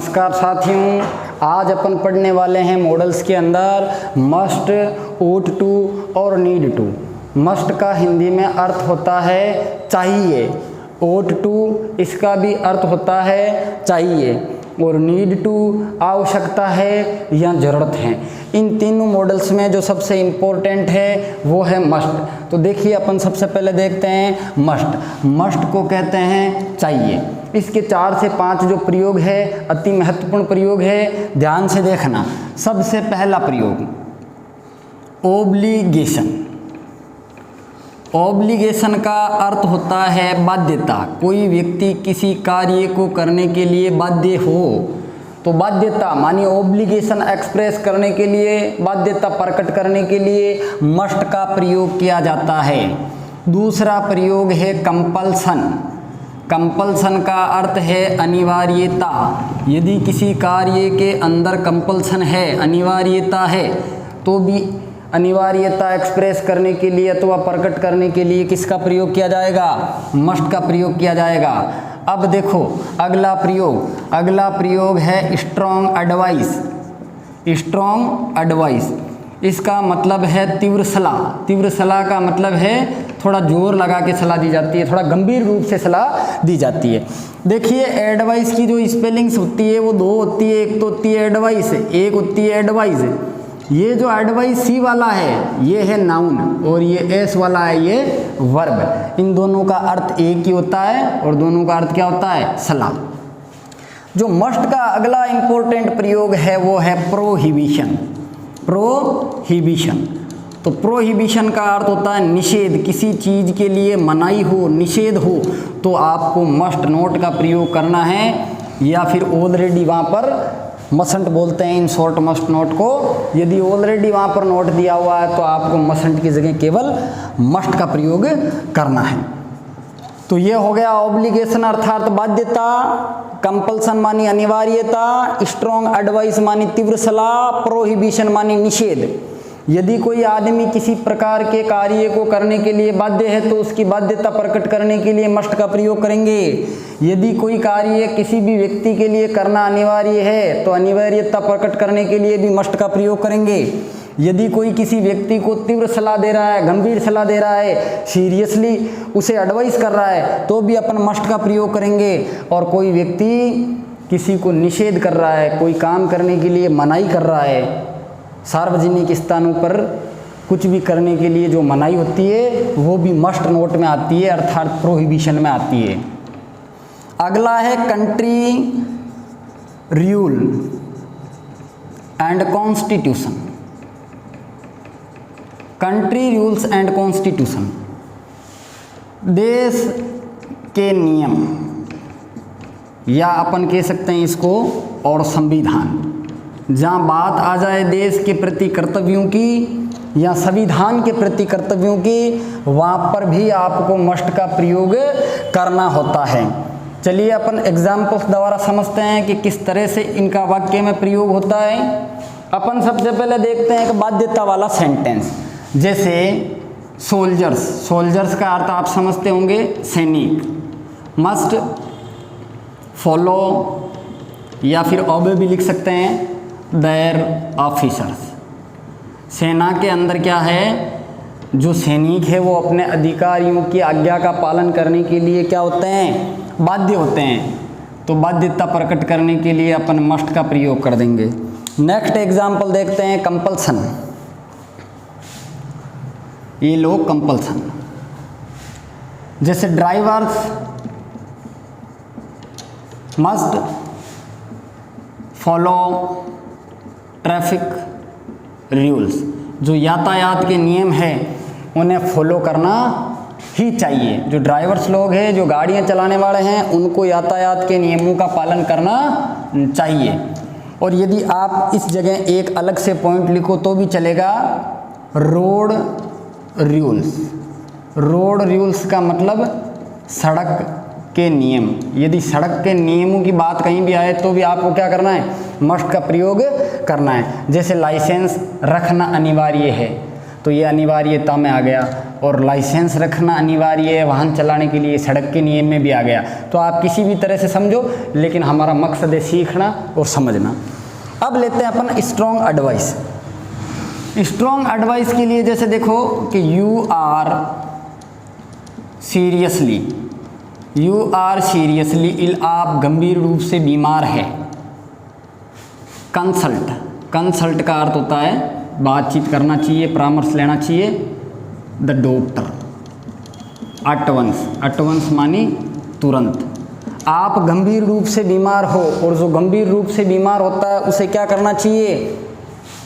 नमस्कार साथियों, आज अपन पढ़ने वाले हैं मॉडल्स के अंदर मस्ट, ought to और नीड टू। मस्ट का हिंदी में अर्थ होता है चाहिए, ought to इसका भी अर्थ होता है चाहिए और नीड टू आवश्यकता है या ज़रूरत है। इन तीनों मॉडल्स में जो सबसे इम्पोर्टेंट है वो है मस्ट। तो देखिए अपन सबसे पहले देखते हैं मस्ट। मस्ट को कहते हैं चाहिए। इसके 4 से 5 जो प्रयोग है अति महत्वपूर्ण प्रयोग है, ध्यान से देखना। सबसे पहला प्रयोग ओब्लिगेशन। ऑब्लिगेशन का अर्थ होता है बाध्यता। कोई व्यक्ति किसी कार्य को करने के लिए बाध्य हो तो बाध्यता मानी ऑब्लिगेशन एक्सप्रेस करने के लिए, बाध्यता प्रकट करने के लिए मस्ट का प्रयोग किया जाता है। दूसरा प्रयोग है कंपल्सन। कंपल्सन का अर्थ है अनिवार्यता। यदि किसी कार्य के अंदर कंपल्सन है, अनिवार्यता है, तो भी अनिवार्यता एक्सप्रेस करने के लिए अथवा प्रकट करने के लिए किसका प्रयोग किया जाएगा? मस्ट का प्रयोग किया जाएगा। अब देखो अगला प्रयोग है स्ट्रॉन्ग एडवाइस। स्ट्रॉन्ग एडवाइस इसका मतलब है तीव्र सलाह। तीव्र सलाह का मतलब है थोड़ा जोर लगा के सलाह दी जाती है, थोड़ा गंभीर रूप से सलाह दी जाती है। देखिए एडवाइस की जो स्पेलिंग्स होती है वो 2 होती है। एक तो होती है एडवाइस, एक होती है एडवाइस। ये जो एडवाइस सी वाला है ये है नाउन और ये एस वाला है ये वर्ब। इन दोनों का अर्थ एक ही होता है और दोनों का अर्थ क्या होता है? सलाह। जो मस्ट का अगला इंपॉर्टेंट प्रयोग है वो है प्रोहिबिशन। प्रोहिबिशन तो प्रोहिबिशन का अर्थ होता है निषेध। किसी चीज़ के लिए मनाही हो, निषेध हो तो आपको मस्ट नोट का प्रयोग करना है या फिर ऑलरेडी वहाँ पर मसंट बोलते हैं इन शॉर्ट मस्ट नोट को। यदि ऑलरेडी वहाँ पर नोट दिया हुआ है तो आपको मसंट की जगह केवल मस्ट का प्रयोग करना है। तो ये हो गया ऑब्लिगेशन अर्थात बाध्यता, कंपल्सन मानी अनिवार्यता, स्ट्रॉन्ग एडवाइस मानी तीव्र सलाह, प्रोहिबिशन मानी निषेध। यदि कोई आदमी किसी प्रकार के कार्य को करने के लिए बाध्य है तो उसकी बाध्यता प्रकट करने के लिए मस्ट का प्रयोग करेंगे। यदि कोई कार्य किसी भी व्यक्ति के लिए करना अनिवार्य है तो अनिवार्यता प्रकट करने के लिए भी मस्ट का प्रयोग करेंगे। यदि कोई किसी व्यक्ति को तीव्र सलाह दे रहा है, गंभीर सलाह दे रहा है, सीरियसली उसे एडवाइस कर रहा है तो भी अपन मस्ट का प्रयोग करेंगे। और कोई व्यक्ति किसी को निषेध कर रहा है, कोई काम करने के लिए मनाही कर रहा है, सार्वजनिक स्थानों पर कुछ भी करने के लिए जो मनाही होती है वो भी मस्ट नोट में आती है अर्थात प्रोहिबिशन में आती है। अगला है country rule and constitution. Country rules and constitution देश के नियम या अपन कह सकते हैं इसको और संविधान। जहाँ बात आ जाए देश के प्रति कर्तव्यों की या संविधान के प्रति कर्तव्यों की, वहाँ पर भी आपको मस्ट का प्रयोग करना होता है। चलिए अपन एग्जाम्पल्स द्वारा समझते हैं कि किस तरह से इनका वाक्य में प्रयोग होता है। अपन सबसे पहले देखते हैं एक बाध्यता वाला सेंटेंस, जैसे सोल्जर्स। सोल्जर्स का अर्थ आप समझते होंगे सैनिक। मस्ट फॉलो या फिर ओबे भी लिख सकते हैं देयर ऑफिसर्स। सेना के अंदर क्या है, जो सैनिक है वो अपने अधिकारियों की आज्ञा का पालन करने के लिए क्या होते हैं? बाध्य होते हैं। तो बाध्यता प्रकट करने के लिए अपन मस्ट का प्रयोग कर देंगे। नेक्स्ट एग्जाम्पल देखते हैं कंपल्सन। ये लोग कंपल्सन, जैसे drivers must follow traffic rules. जो यातायात के नियम हैं उन्हें फॉलो करना ही चाहिए। जो ड्राइवर्स लोग हैं, जो गाड़ियां चलाने वाले हैं, उनको यातायात के नियमों का पालन करना चाहिए। और यदि आप इस जगह एक अलग से पॉइंट लिखो तो भी चलेगा, रोड रूल्स। रोड रूल्स का मतलब सड़क के नियम। यदि सड़क के नियमों की बात कहीं भी आए तो भी आपको क्या करना है? मस्ट का प्रयोग करना है। जैसे लाइसेंस रखना अनिवार्य है, तो ये अनिवार्यता में आ गया। और लाइसेंस रखना अनिवार्य है वाहन चलाने के लिए, सड़क के नियम में भी आ गया। तो आप किसी भी तरह से समझो, लेकिन हमारा मकसद है सीखना और समझना। अब लेते हैं अपन स्ट्रॉन्ग एडवाइस। स्ट्रॉन्ग एडवाइस के लिए जैसे देखो कि यू आर सीरियसली इल, आप गंभीर रूप से बीमार है। कंसल्ट का अर्थ होता है बातचीत करना चाहिए, परामर्श लेना चाहिए। द डॉक्टर अटवंस मानी तुरंत। आप गंभीर रूप से बीमार हो, और जो गंभीर रूप से बीमार होता है उसे क्या करना चाहिए,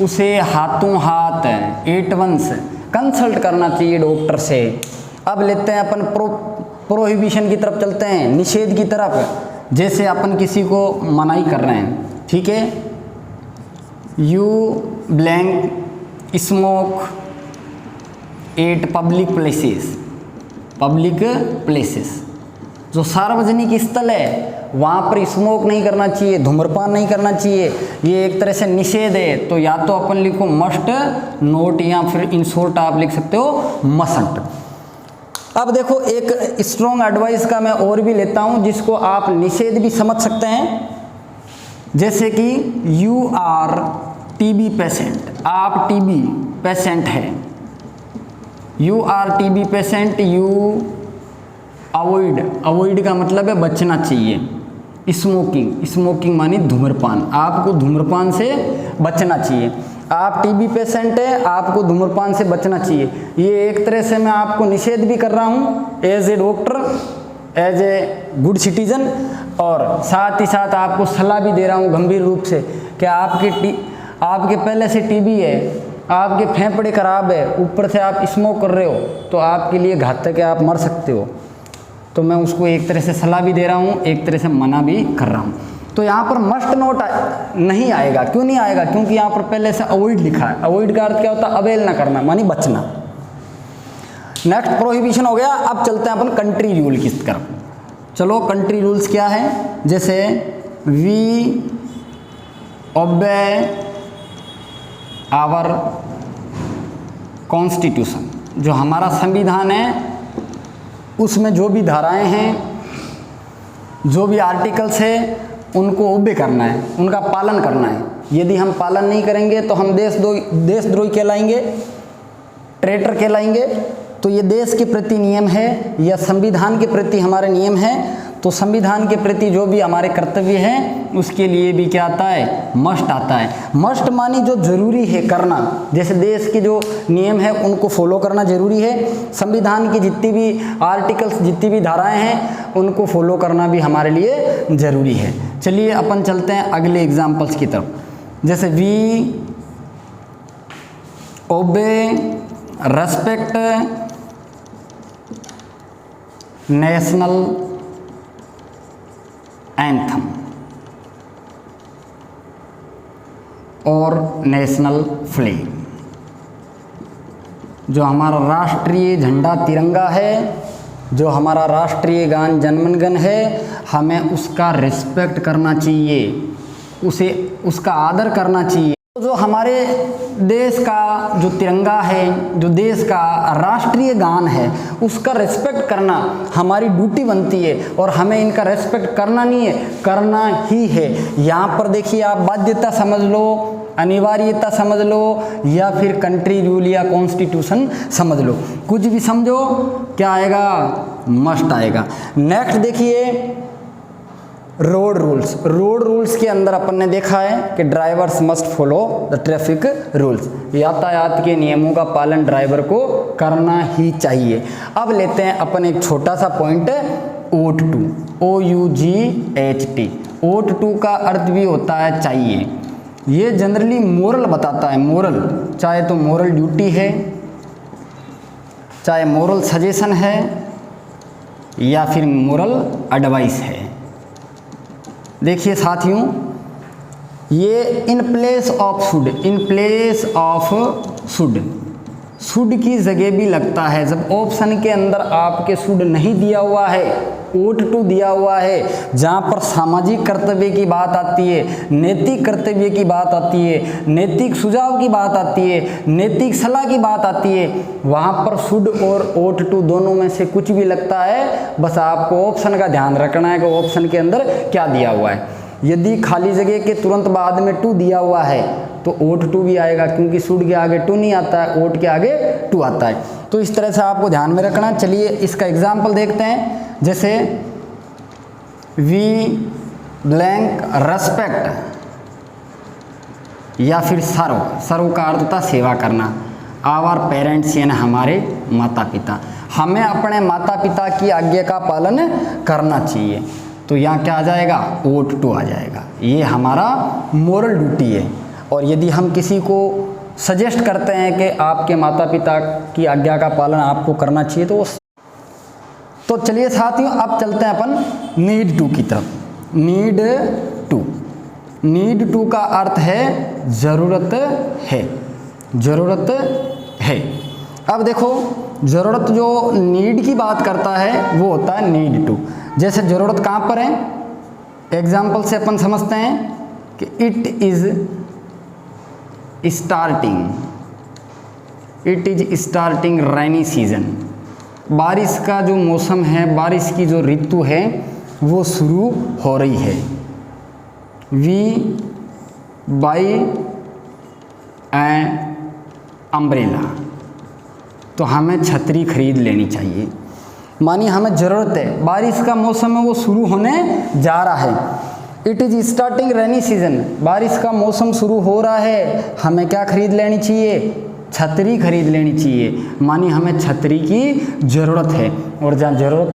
उसे हाथों हाथ एटवंस कंसल्ट करना चाहिए डॉक्टर से। अब लेते हैं अपन प्रोहिबिशन की तरफ चलते हैं, निषेध की तरफ। जैसे अपन किसी को मनाही कर रहे हैं, ठीक है, you blank smoke eight public places. जो सार्वजनिक स्थल है वहाँ पर स्मोक नहीं करना चाहिए, धूम्रपान नहीं करना चाहिए, ये एक तरह से निषेध है। तो या तो अपन लिखो मस्ट नोट, या फिर इन शॉर्ट आप लिख सकते हो मस्ट। अब देखो एक स्ट्रॉन्ग एडवाइस का मैं और भी लेता हूँ जिसको आप निषेध भी समझ सकते हैं। जैसे कि यू आर टीबी पेशेंट, आप टीबी पेशेंट है। You R TB patient, you avoid का मतलब है बचना चाहिए। स्मोकिंग मानी धूम्रपान, आपको धूम्रपान से बचना चाहिए। आप टीबी पेशेंट है, आपको धूम्रपान से बचना चाहिए। ये एक तरह से मैं आपको निषेध भी कर रहा हूँ as a doctor, as a good citizen, और साथ ही साथ आपको सलाह भी दे रहा हूँ गंभीर रूप से कि आपके पहले से टीबी है, आपके फेफड़े खराब है, ऊपर से आप स्मोक कर रहे हो, तो आपके लिए घातक है, आप मर सकते हो। तो मैं उसको एक तरह से सलाह भी दे रहा हूँ, एक तरह से मना भी कर रहा हूँ। तो यहाँ पर मस्ट नोट नहीं आएगा। क्यों नहीं आएगा? क्योंकि यहाँ पर पहले से अवॉइड लिखा है। अवॉइड का अर्थ क्या होता है? अवेल ना करना, मानी बचना। नेक्स्ट प्रोहिबिशन हो गया। अब चलते हैं अपन कंट्री रूल की तरफ। चलो कंट्री रूल्स क्या है? जैसे वी ओबे आवर कॉन्स्टिट्यूशन, जो हमारा संविधान है उसमें जो भी धाराएं हैं, जो भी आर्टिकल्स है, उनको ओबे करना है, उनका पालन करना है। यदि हम पालन नहीं करेंगे तो हम देशद्रोही कहलाएंगे, ट्रेटर कहलाएंगे। तो ये देश के प्रति नियम है या संविधान के प्रति हमारे नियम है। तो संविधान के प्रति जो भी हमारे कर्तव्य हैं उसके लिए भी क्या आता है? मस्ट आता है। मस्ट मानी जो जरूरी है करना, जैसे देश के जो नियम है उनको फॉलो करना जरूरी है। संविधान की जितनी भी आर्टिकल्स, जितनी भी धाराएं हैं, उनको फॉलो करना भी हमारे लिए जरूरी है। चलिए अपन चलते हैं अगले एग्जाम्पल्स की तरफ। जैसे वी ओबे रेस्पेक्ट नेशनल एंथम और नेशनल फ्लैग, जो हमारा राष्ट्रीय झंडा तिरंगा है, जो हमारा राष्ट्रीय गान जनगण मन है, हमें उसका रिस्पेक्ट करना चाहिए, उसका आदर करना चाहिए। जो हमारे देश का जो तिरंगा है, जो देश का राष्ट्रीय गान है, उसका रिस्पेक्ट करना हमारी ड्यूटी बनती है। और हमें इनका रिस्पेक्ट करना नहीं है, करना ही है। यहाँ पर देखिए, आप बाध्यता समझ लो, अनिवार्यता समझ लो, या फिर कंट्री रूल या कॉन्स्टिट्यूशन समझ लो, कुछ भी समझो, क्या आएगा? मस्ट आएगा। नेक्स्ट देखिए रोड रूल्स। रोड रूल्स के अंदर अपन ने देखा है कि drivers must follow the traffic rules, यातायात के नियमों का पालन ड्राइवर को करना ही चाहिए। अब लेते हैं अपन एक छोटा सा point, ought to, OUGHT। Ought to का अर्थ भी होता है चाहिए। ये जनरली मोरल बताता है, मोरल, चाहे तो मोरल ड्यूटी है, चाहे मोरल सजेशन है, या फिर मोरल एडवाइस है। देखिए साथियों, ये in place of should should की जगह भी लगता है। जब ऑप्शन के अंदर आपके शुड नहीं दिया हुआ है, ought to दिया हुआ है, जहाँ पर सामाजिक कर्तव्य की बात आती है, नैतिक कर्तव्य की बात आती है, नैतिक सुझाव की बात आती है, नैतिक सलाह की बात आती है, वहाँ पर शुड और ought to दोनों में से कुछ भी लगता है। बस आपको ऑप्शन का ध्यान रखना है कि ऑप्शन के अंदर क्या दिया हुआ है। यदि खाली जगह के तुरंत बाद में टू दिया हुआ है तो ought to भी आएगा, क्योंकि शुड के आगे टू नहीं आता है, ought के आगे टू आता है। तो इस तरह से आपको ध्यान में रखना। चलिए इसका एग्जाम्पल देखते हैं। जैसे वी ब्लैंक रेस्पेक्ट या फिर सर्व, सर्व का अर्थ होता सेवा करना, आवर पेरेंट्स यानी हमारे माता पिता, हमें अपने माता पिता की आज्ञा का पालन करना चाहिए। तो यहाँ क्या आ जाएगा, ought to आ जाएगा। ये हमारा मोरल ड्यूटी है। और यदि हम किसी को सजेस्ट करते हैं कि आपके माता पिता की आज्ञा का पालन आपको करना चाहिए तो चलिए साथियों अब चलते हैं अपन नीड टू की तरफ। नीड टू, नीड टू का अर्थ है ज़रूरत है, ज़रूरत है। अब देखो ज़रूरत जो नीड की बात करता है वो होता है नीड टू। जैसे ज़रूरत कहाँ पर है, एग्जाम्पल से अपन समझते हैं कि it is starting rainy season, बारिश का जो मौसम है, बारिश की जो ऋतु है वो शुरू हो रही है। वी बाई एन अम्ब्रेला, तो हमें छतरी खरीद लेनी चाहिए। मानिए हमें ज़रूरत है, बारिश का मौसम है वो शुरू होने जा रहा है। It is starting rainy season, बारिश का मौसम शुरू हो रहा है, हमें क्या खरीद लेनी चाहिए, छतरी खरीद लेनी चाहिए। मानिए हमें छतरी की ज़रूरत है, और जहाँ ज़रूरत